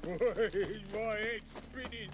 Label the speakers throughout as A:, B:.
A: My head's spinning.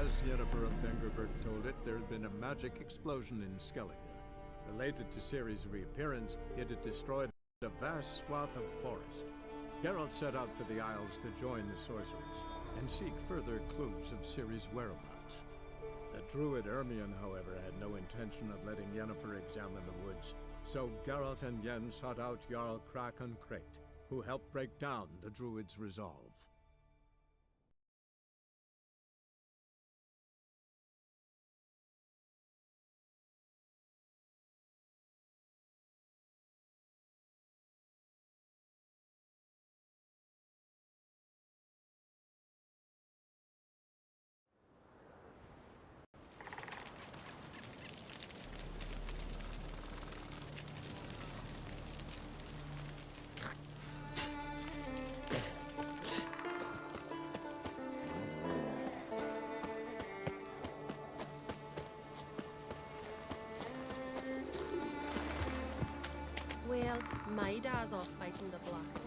B: As Yennefer of Vengerberg told it, there had been a magic explosion in Skellige. Related to Ciri's reappearance, it had destroyed a vast swath of forest. Geralt set out for the Isles to join the sorcerers and seek further clues of Ciri's whereabouts. The druid Ermion, however, had no intention of letting Yennefer examine the woods, so Geralt and Yen sought out Jarl Krakon Kricht, who helped break down the druid's resolve.
C: Well, my dad's off fighting the Black Ones.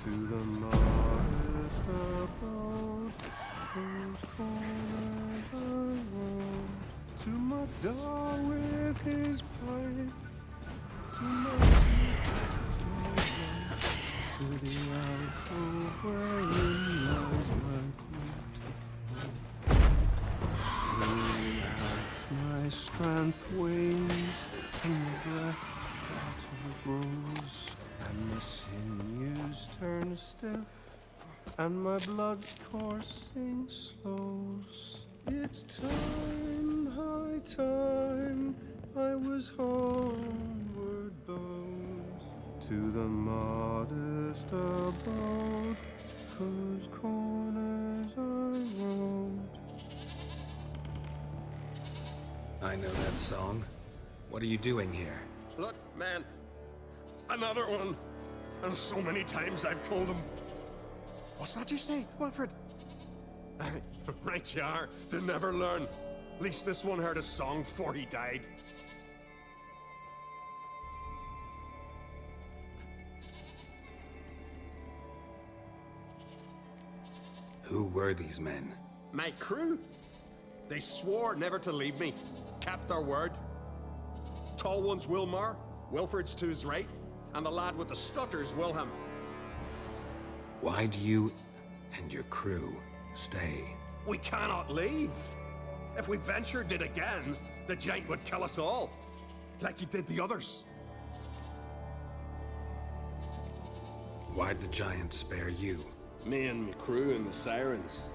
D: to the modest abode whose corners I roam, to my dog with his pipe, to my to the alcove wherein lies my soon hath my strength waned, and my breath shorter grows, and my sinews turn stiff, and my blood's coursing slows. It's time, high time, I was homeward bound, to the modest abode whose corners I roamed.
E: I know that song. What are you doing here?
D: Look, man, another one. And so many times I've told him. What's that you say, Wilfred? Right you are. They never learn. At least this one heard a song before he died.
E: Who were these men?
D: My crew. They swore never to leave me. Kept their word. Tall one's Wilmar, Wilfred's to his right, and the lad with the stutter's Wilhelm.
E: Why do you and your crew stay?
D: We cannot leave. If we ventured it again, the giant would kill us all, like he did the others.
E: Why'd the giant spare you?
D: Me and my crew and the sirens,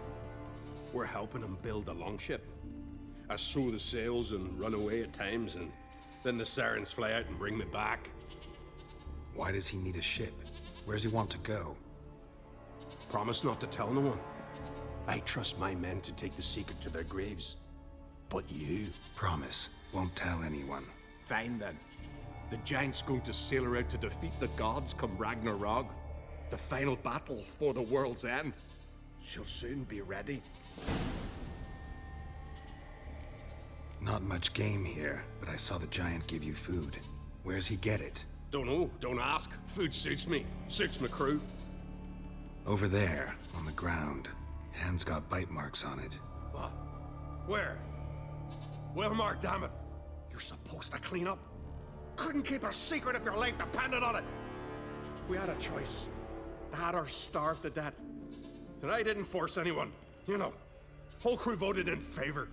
D: we're helping him build a longship. I sew the sails and run away at times, and then the sirens fly out and bring me back.
E: Why does he need a ship? Where's he want to go?
D: Promise not to tell no one. I trust my men to take the secret to their graves. But you...
E: Promise, won't tell anyone.
D: Fine then. The giant's going to sail her out to defeat the gods come Ragnarok. The final battle for the world's end. She'll soon be ready.
E: Not much game here, but I saw the giant give you food. Where's he get it?
D: Don't know, don't ask. Food suits me, suits my crew.
E: Over there, on the ground. Hand's got bite marks on it.
D: What? Where? Wilmar, damn it! You're supposed to clean up. Couldn't keep a secret if your life depended on it. We had a choice. That or starve to death. And I didn't force anyone. You know, whole crew voted in favor.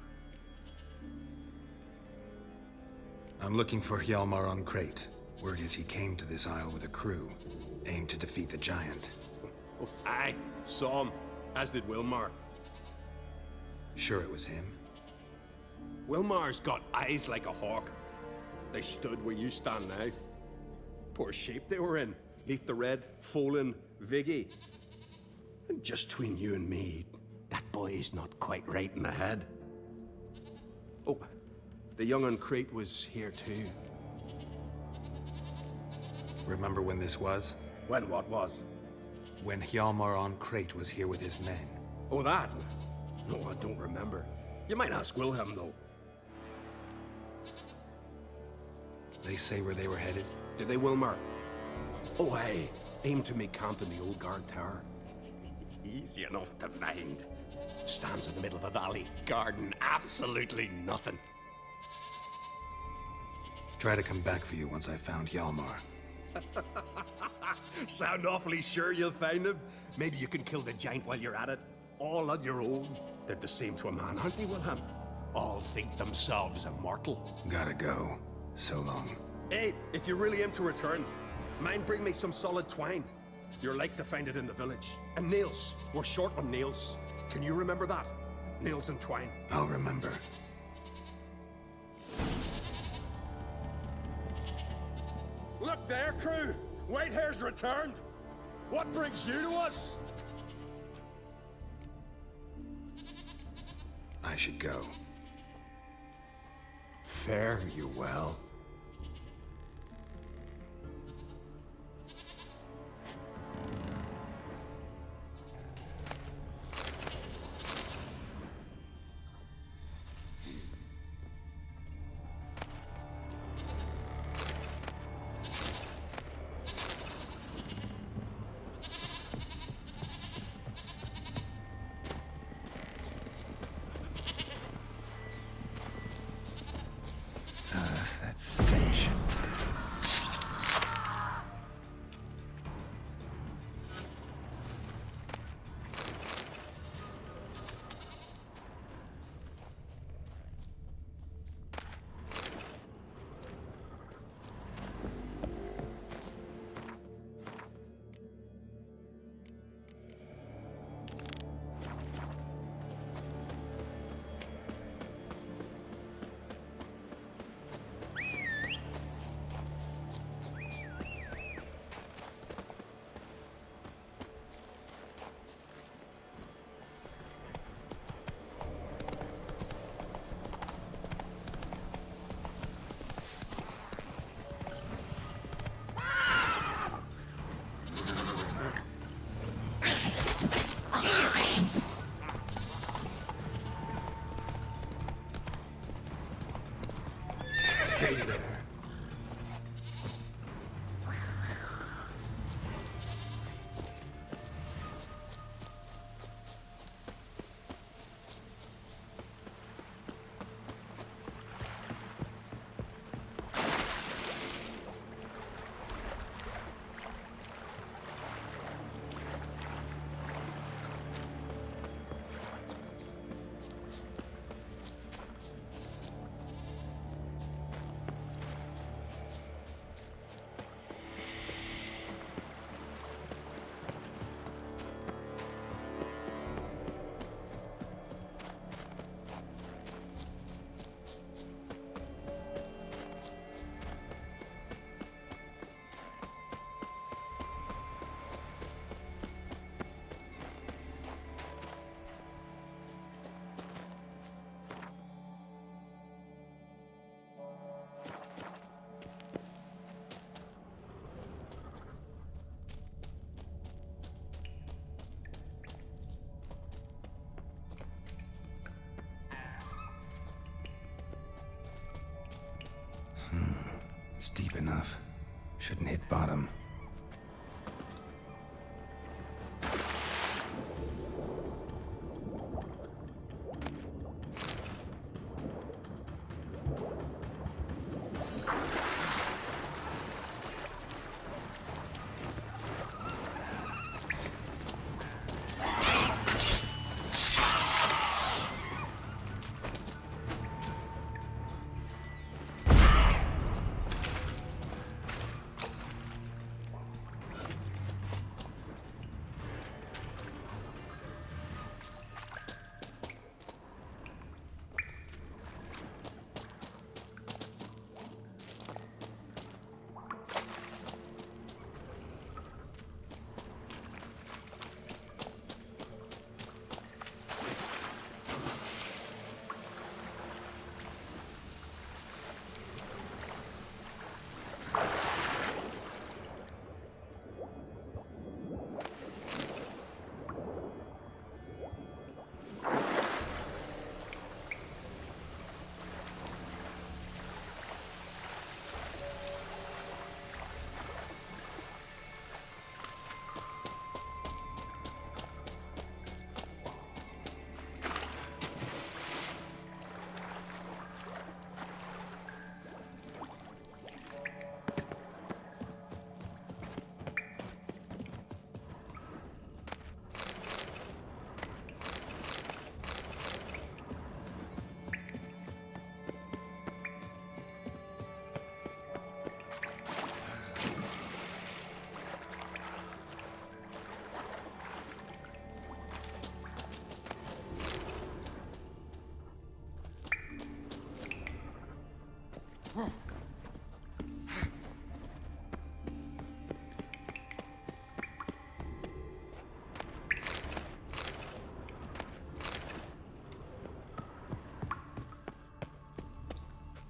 E: I'm looking for Hjalmar on Crate. Word is he came to this isle with a crew, aimed to defeat the giant.
D: Oh, aye, saw him, as did Wilmar.
E: Sure it was him?
D: Wilmar's got eyes like a hawk. They stood where you stand now. Poor shape they were in. Leaf the Red, Folin, Viggy. And just between you and me, that boy's not quite right in the head. Oh, the young on Crate was here too.
E: Remember when this was?
D: When what was?
E: When Hjalmar on Crate was here with his men.
D: Oh, that? No, I don't remember. You might ask Wilhelm, though.
E: They say where they were headed?
D: Did they, Wilmar? Oh, aye. Aim to make camp in the old guard tower. Easy enough to find. Stands in the middle of a valley. Garden, absolutely nothing.
E: Try to come back for you once I found Hjalmar.
D: Sound awfully sure you'll find him? Maybe you can kill the giant while you're at it. All on your own. They're the same to a man, aren't they, Wilhelm? All think themselves immortal.
E: Gotta go. So long.
D: Hey, if you really aim to return, mind bring me some solid twine. You're like to find it in the village. And nails. We're short on nails. Can you remember that? Nails and twine.
E: I'll remember.
D: Look there, crew! Whitehair's returned! What brings you to us?
E: I should go.
D: Fare you well.
E: enough. Shouldn't hit bottom.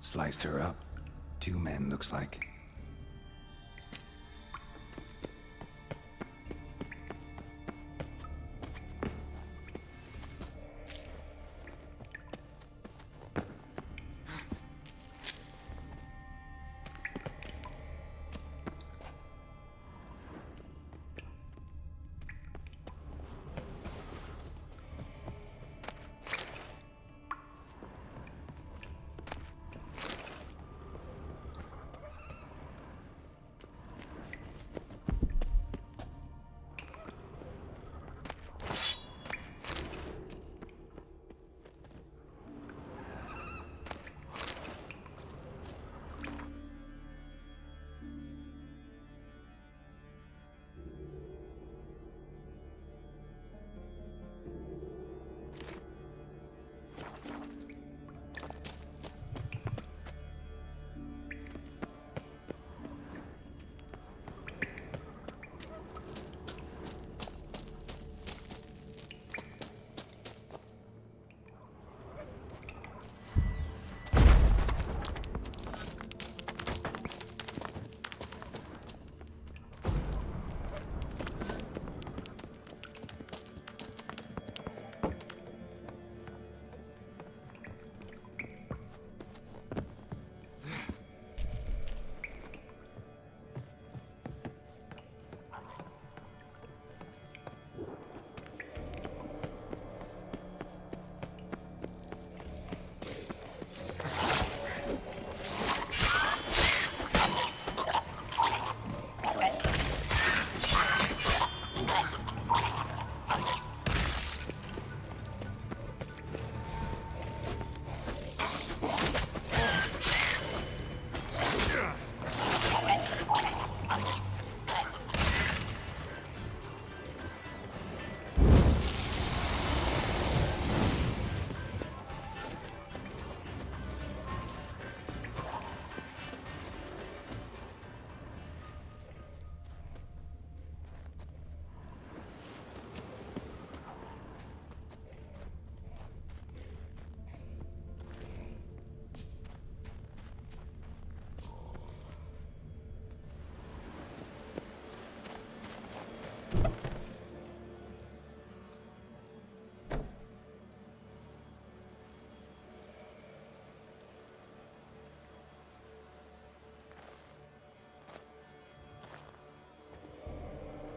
E: Sliced her up. 2 men, looks like.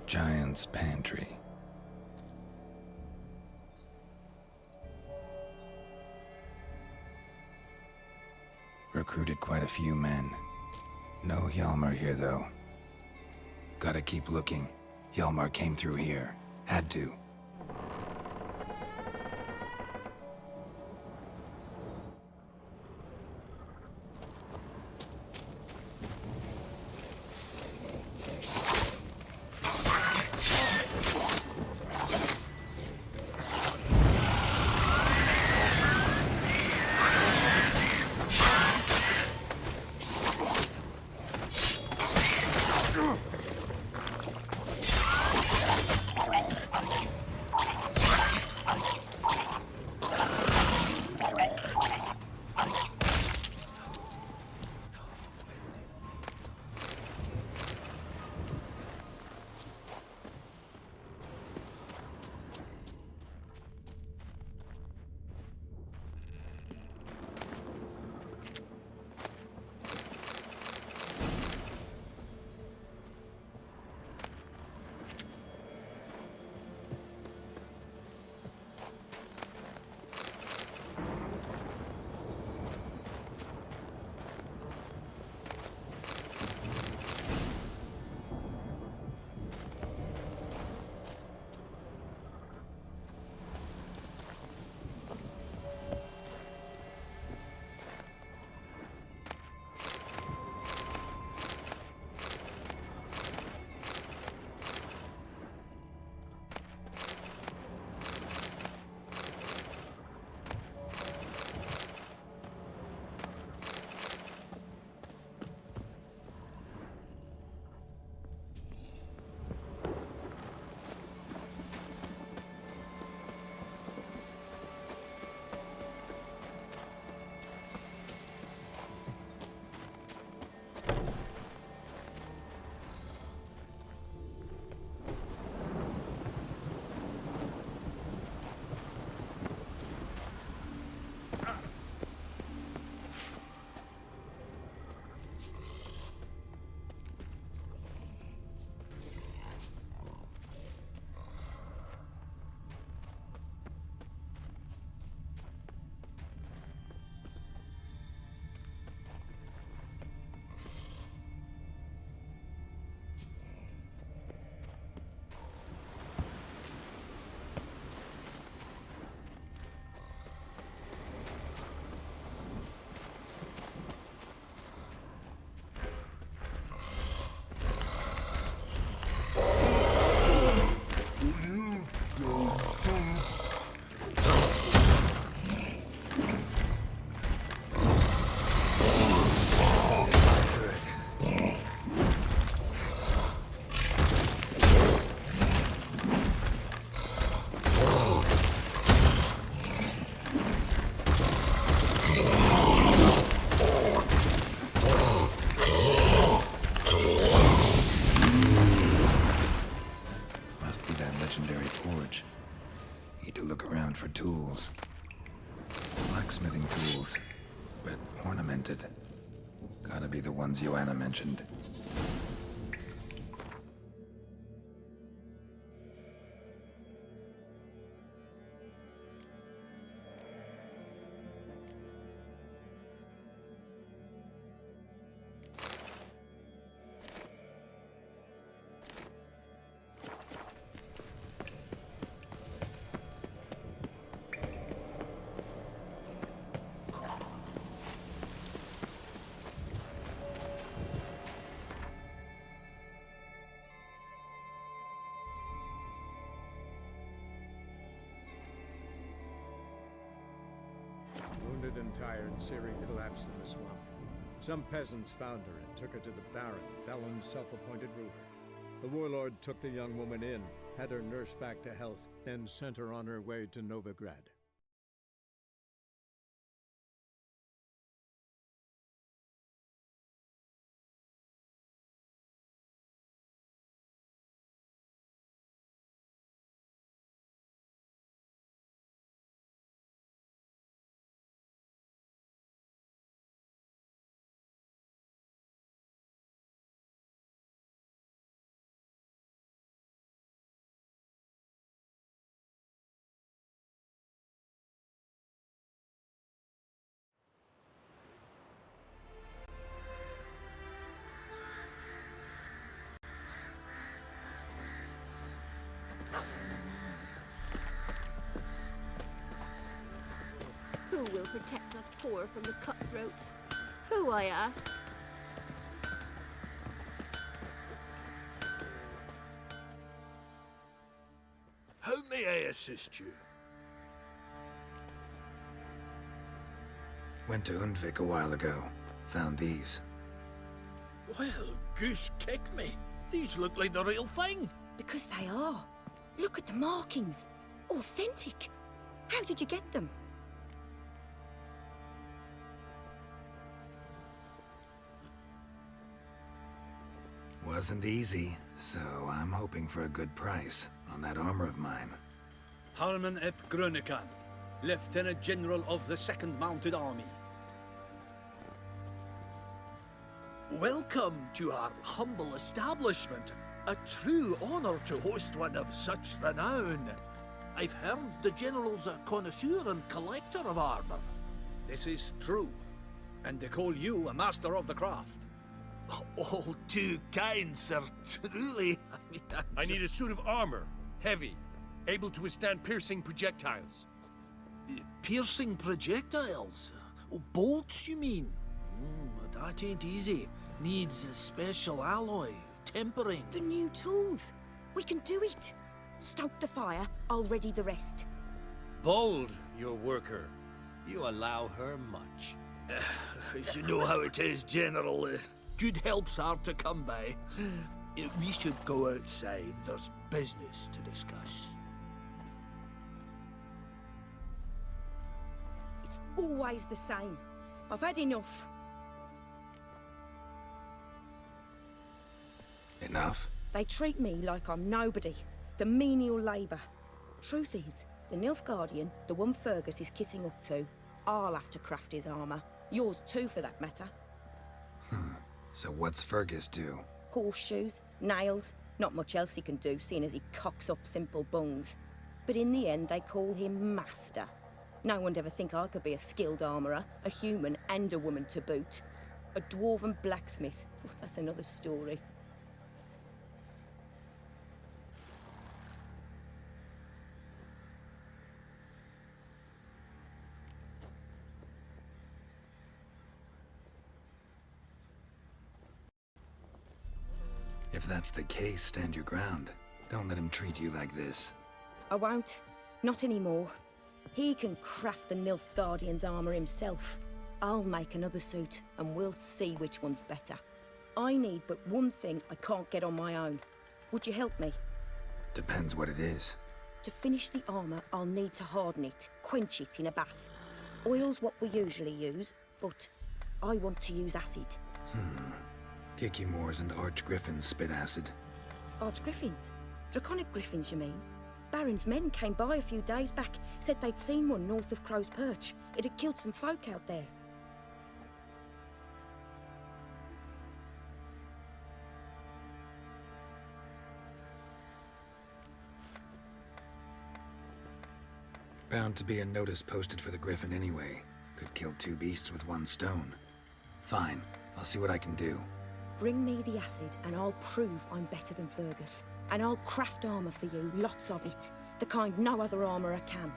E: Giant's Pantry. Recruited quite a few men. No Hjalmar here, though. Gotta keep looking. Hjalmar came through here. Had to. For tools. Blacksmithing tools, but ornamented. Gotta be the ones Joanna mentioned.
B: Wounded and tired, Ciri collapsed in the swamp. Some peasants found her and took her to the Baron, Valen's self-appointed ruler. The warlord took the young woman in, had her nursed back to health, then sent her on her way to Novigrad.
F: Who will protect us poor from the cutthroats? Who, I ask?
G: How may I assist you?
E: Went to UNDVIK a while ago. Found these.
G: Well, goose kick me. These look like the real thing.
H: Because they are. Look at the markings. Authentic. How did you get them?
E: Wasn't easy, so I'm hoping for a good price on that armor of mine.
G: Harman ep Grönekan, Lieutenant General of the 2nd Mounted Army. Welcome to our humble establishment. A true honor to host one of such renown. I've heard the General's a connoisseur and collector of armor. This is true, and they call you a master of the craft. All too kind, sir, truly.
I: I need a suit of armor, heavy, able to withstand piercing projectiles.
G: Piercing projectiles? Oh, bolts, you mean? That ain't easy. Needs a special alloy, tempering.
H: The new tools. We can do it. Stoke the fire, I'll ready the rest.
I: Bold, your worker. You allow her much.
G: You know how it is, General. Good help's hard to come by. We should go outside. There's business to discuss.
H: It's always the same. I've had enough.
E: Enough?
H: They treat me like I'm nobody. The menial labour. Truth is, the Nilfgaardian, the one Fergus is kissing up to, I'll have to craft his armour. Yours too, for that matter.
E: So what's Fergus do?
H: Horseshoes, nails, not much else he can do, seeing as he cocks up simple bungs. But in the end, they call him Master. No one'd ever think I could be a skilled armourer, a human and a woman to boot. A dwarven blacksmith, that's another story.
E: If that's the case, stand your ground. Don't let him treat you like this.
H: I won't. Not anymore. He can craft the Nilfgaardian's armour himself. I'll make another suit, and we'll see which one's better. I need but one thing I can't get on my own. Would you help me?
E: Depends what it is.
H: To finish the armour, I'll need to harden it, quench it in a bath. Oil's what we usually use, but I want to use acid.
E: Kicky Moors and Archgriffins spit acid.
H: Archgriffins? Draconic griffins, you mean? Baron's men came by a few days back, said they'd seen one north of Crow's Perch. It had killed some folk out there.
E: Bound to be a notice posted for the Griffin anyway. Could kill two beasts with one stone. Fine, I'll see what I can do.
H: Bring me the acid and I'll prove I'm better than Fergus. And I'll craft armour for you, lots of it. The kind no other armourer can.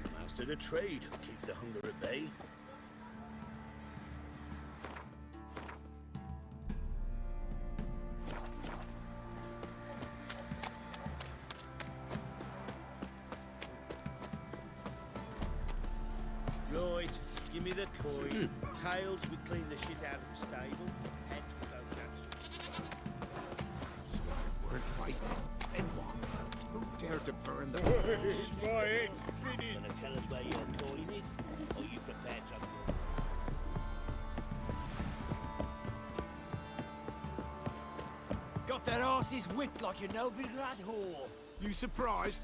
G: You mastered a trade. Keeps the hunger at bay.
A: Right, give me the coin. Tails, we clean the shit out of the stable. Heads, we go cancel.
D: So if it weren't right, then what? Who dared to burn the
A: My head's spinning.
G: Gonna tell us where your coin is? Or you prepared to?
J: Got their asses whipped like a Novigrad whore.
D: You surprised?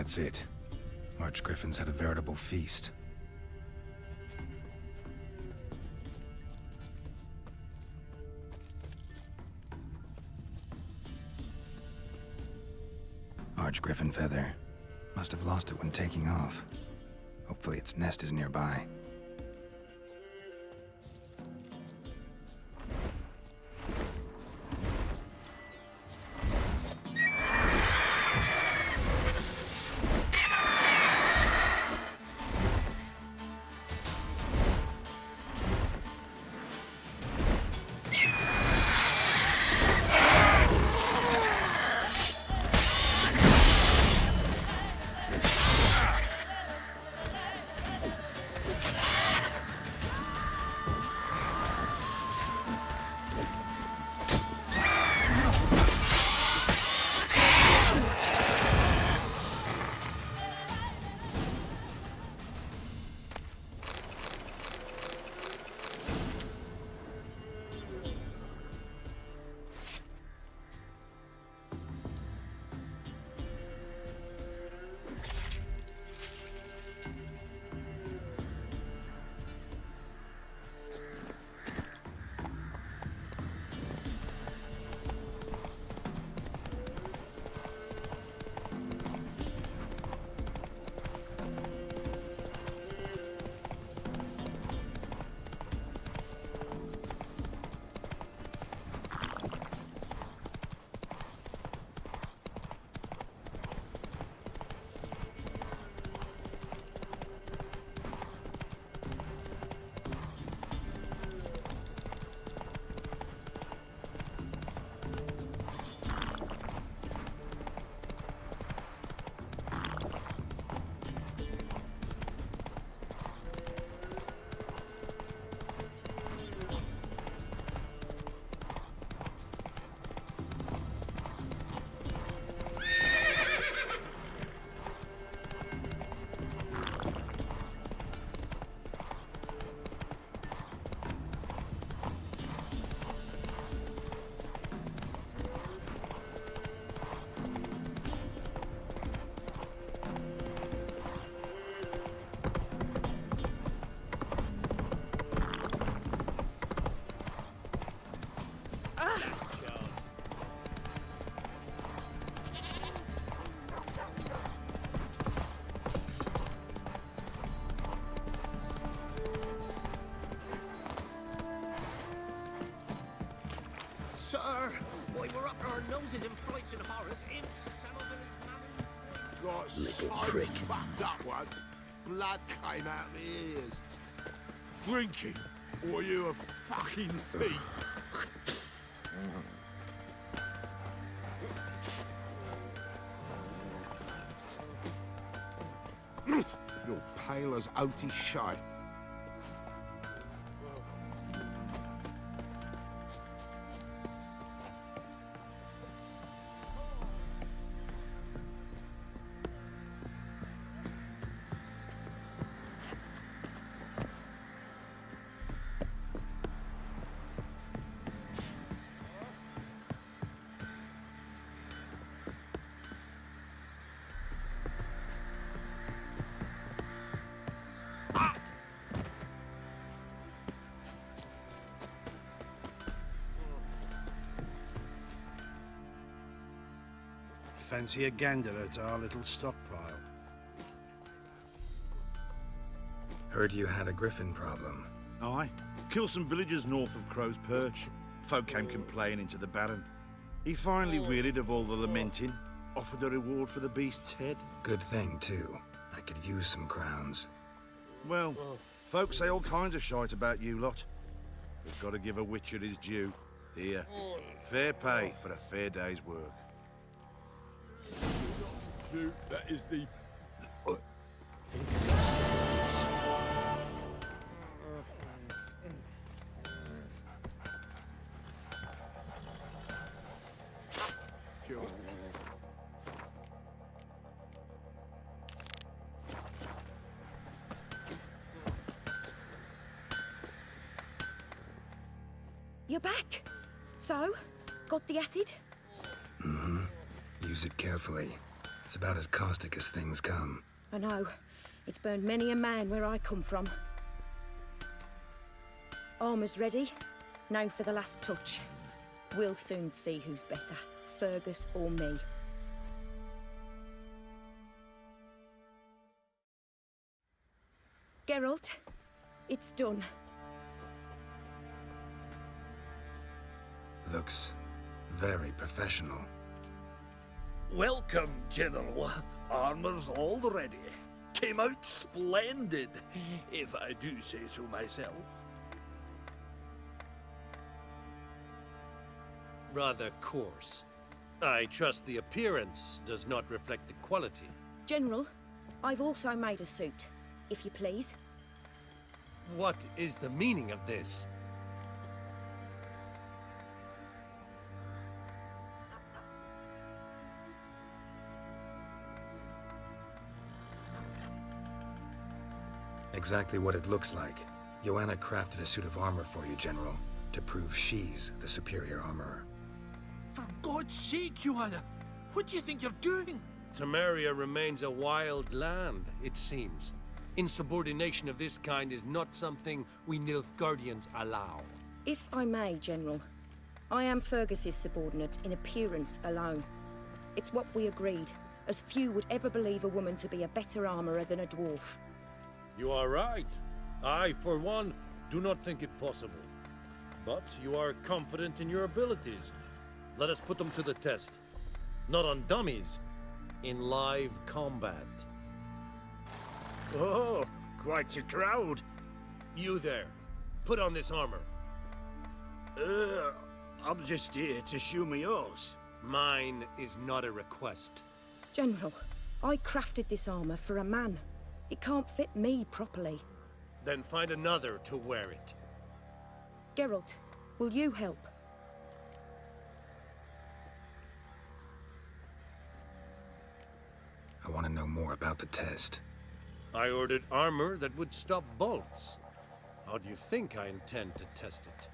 E: That's it. Archgriffins had a veritable feast. Archgriffin feather. Must have lost it when taking off. Hopefully its nest is nearby.
G: Sir, why we're up our noses in frights and horrors, imps, some of them is mammals.
K: Got so fucked up once, blood came out my ears. Drinking, or you a fucking thief? You're pale as oaty shite.
L: Fancy a gander at our little stockpile.
E: Heard you had a griffin problem.
L: Aye. Killed some villagers north of Crow's Perch. Folk came complaining to the Baron. He finally wearied of all the lamenting, offered a reward for the beast's head.
E: Good thing, too. I could use some crowns.
L: Well, folks say all kinds of shite about you lot. We've got to give a witcher his due. Here, fair pay for a fair day's work.
K: That is the...
J: Think of these days.
K: Sure.
H: You're back. So, got the acid?
E: Mm-hmm. Use it carefully. It's about as caustic as things come.
H: I know. It's burned many a man where I come from. Armour's ready. Now for the last touch. We'll soon see who's better, Fergus or me. Geralt, it's done.
E: Looks very professional.
G: Welcome, General. Armour's all ready. Came out splendid, if I do say so myself.
I: Rather coarse. I trust the appearance does not reflect the quality.
H: General, I've also made a suit, if you please.
I: What is the meaning of this?
E: Exactly what it looks like. Joanna crafted a suit of armor for you, General, to prove she's the superior armorer.
G: For God's sake, Joanna, what do you think you're doing?
I: Temeria remains a wild land, it seems. Insubordination of this kind is not something we Nilfgaardians allow.
H: If I may, General, I am Fergus's subordinate in appearance alone. It's what we agreed, as few would ever believe a woman to be a better armorer than a dwarf.
I: You are right. I, for one, do not think it possible. But you are confident in your abilities. Let us put them to the test. Not on dummies, in live combat.
J: Oh, quite a crowd.
I: You there, put on this armor.
J: I'm just here to show me yours.
I: Mine is not a request.
H: General, I crafted this armor for a man. It can't fit me properly.
I: Then find another to wear it.
H: Geralt, will you help?
E: I want to know more about the test.
I: I ordered armor that would stop bolts. How do you think I intend to test it?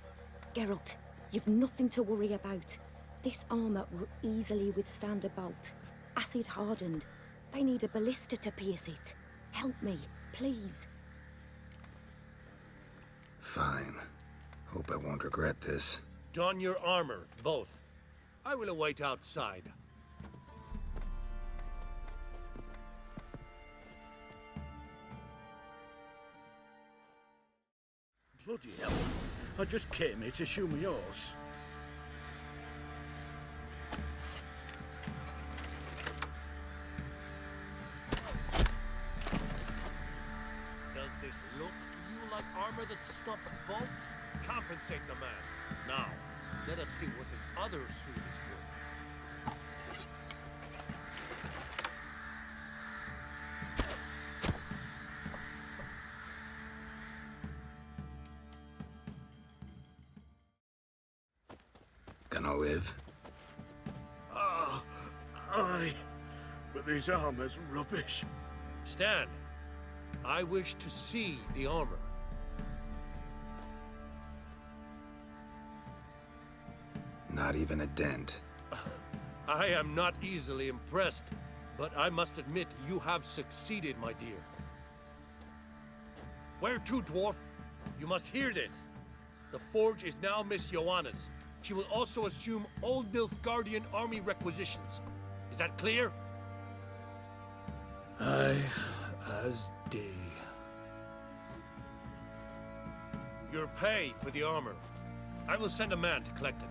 H: Geralt, you've nothing to worry about. This armor will easily withstand a bolt. Acid hardened. They need a ballista to pierce it. Help me, please.
E: Fine. Hope I won't regret this.
I: Don your armor, both. I will await outside.
J: Bloody hell. I just came here to show me yours.
I: Does this look to you like armor that stops bolts? Compensate the man. Now, let us see what this other suit is worth.
E: Gonna live?
J: Aye. But this armor's rubbish.
I: Stand. I wish to see the armor.
E: Not even a dent.
I: I am not easily impressed, but I must admit you have succeeded, my dear. Where to, dwarf? You must hear this. The forge is now Miss Joanna's. She will also assume all Nilfgaardian army requisitions. Is that clear?
J: Aye, as day.
I: Your pay for the armor. I will send a man to collect it.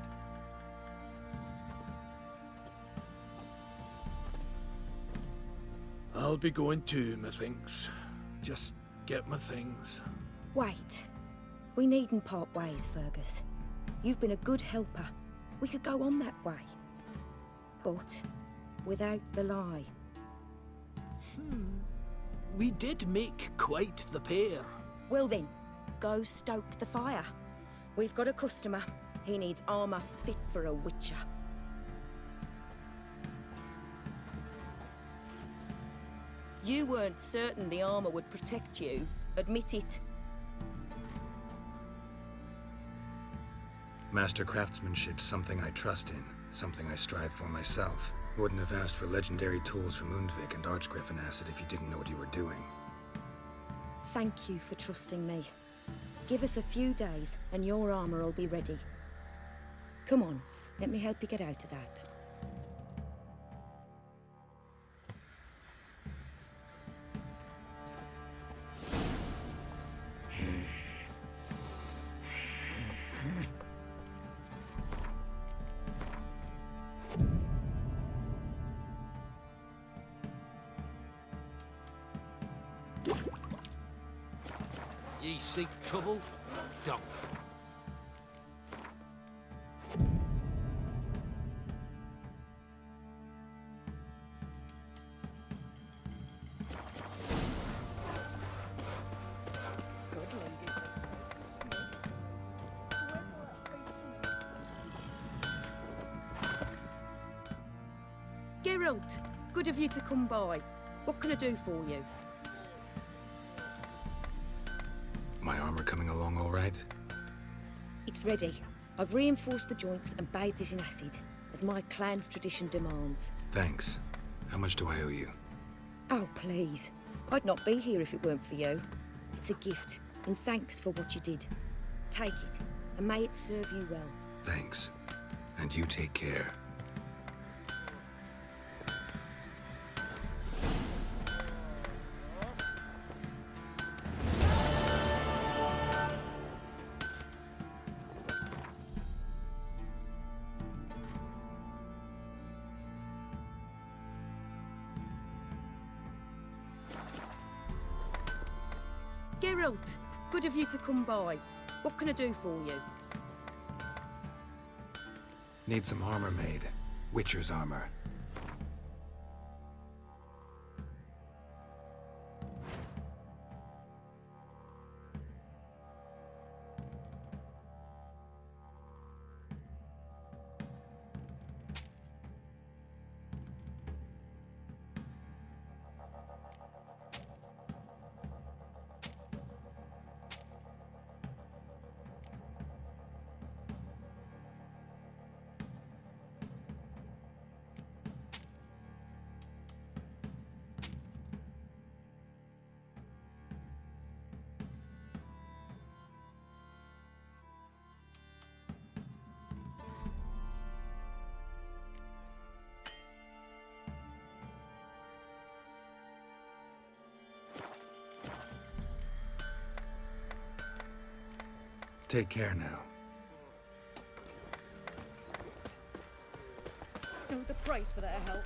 J: I'll be going too, methinks. Just get my things.
H: Wait. We needn't part ways, Fergus. You've been a good helper. We could go on that way. But without the lie.
G: We did make quite the pair.
H: Well then, go stoke the fire. We've got a customer. He needs armor fit for a witcher. You weren't certain the armor would protect you. Admit it.
E: Master craftsmanship's something I trust in, something I strive for myself. Wouldn't have asked for legendary tools from UNDVIK and Archgriffin acid if you didn't know what you were doing.
H: Thank you for trusting me. Give us a few days and your armor will be ready. Come on, let me help you get out of that.
G: Ye seek trouble? Don't.
H: Geralt, good of you to come by. What can I do for you?
E: My armor coming along all right?
H: It's ready. I've reinforced the joints and bathed it in acid, as my clan's tradition demands.
E: Thanks. How much do I owe you?
H: Oh, please. I'd not be here if it weren't for you. It's a gift, in thanks for what you did. Take it, and may it serve you well.
E: Thanks. And you take care.
H: Geralt, good of you to come by. What can I do for you?
E: Need some armor made. Witcher's armor. Take care now.
H: Know the price for their help.